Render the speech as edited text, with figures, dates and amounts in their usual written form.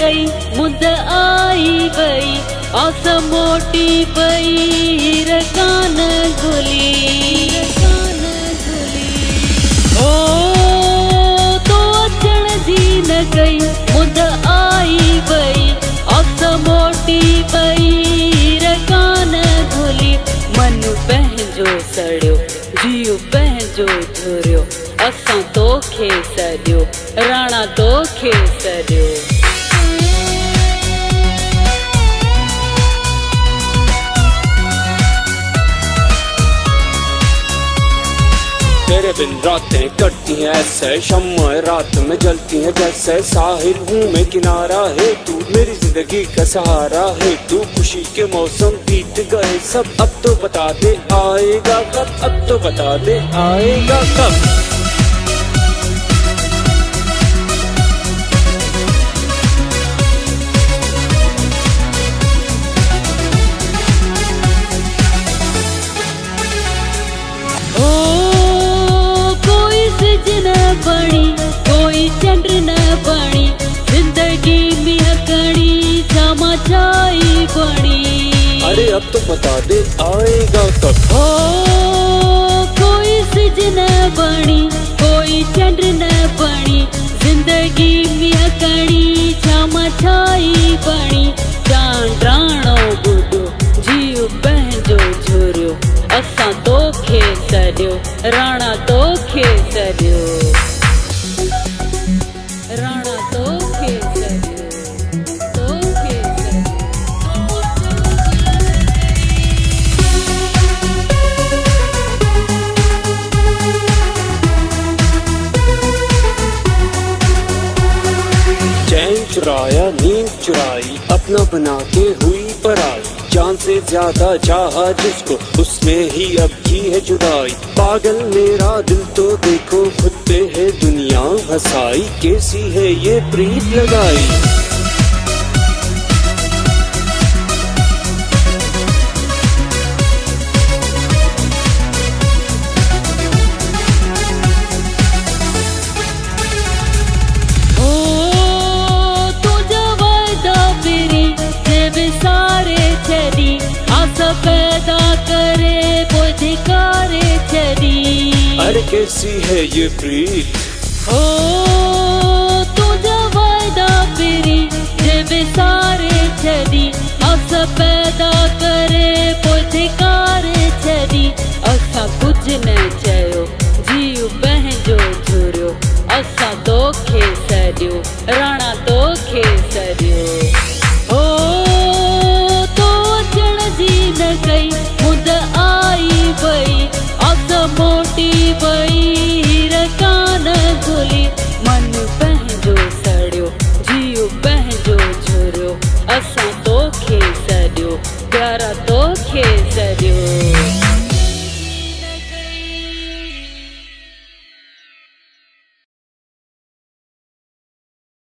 कई मुद आई वई आस मोटी पई रकान गुली ओ तो अचण जी न कई मुद आई वई आस मोटी पई रकान गुली मन पंहिंजो सड़ियो जीव पंहिंजो झुरियो असां तोखे सॾियो राणा तोखे सॾियो। तेरे बिन रातें कटती हैं ऐसे शम्मा रात में जलती हैं जैसे साहिल हूँ मैं किनारा है तू मेरी जिंदगी का सहारा है तू खुशी के मौसम बीत गए सब अब तो बता दे आएगा कब अब तो बता दे आएगा कब। बणी कोई चंद्र न बणी जिंदगी में हकड़ी जामा छाई बणी अरे अब तो बता दे आएगा कब। ओ कोई सिज न बणी कोई चंद्र न बणी जिंदगी में हकड़ी जामा छाई बणी चांडाणो बुडो जीव पंहिंजो झुरियो असां तोखे सॾियो राणा तोखे सॾियो राणा तोखे सॾियो तोखे चैन चुराया नींद चुराई अपना बना के हुई पराई जान से ज्यादा चाहा जिसको उसमें ही अब की है जुदाई पागल मेरा दिल तो देखो खुद पे है दुनिया हंसाई कैसी है ये प्रीत लगाई। पैदा करे बुझकारे छड़ी अरे कैसी है ये प्रीत ओ तुझा वायदा फिरी जब सारे छड़ी अस पैदा करे बुझकारे छड़ी असा कुछ न चयो जीव पंहिंजो झुरियो असा तोखे सॾियो राणा तोखे सॾियो।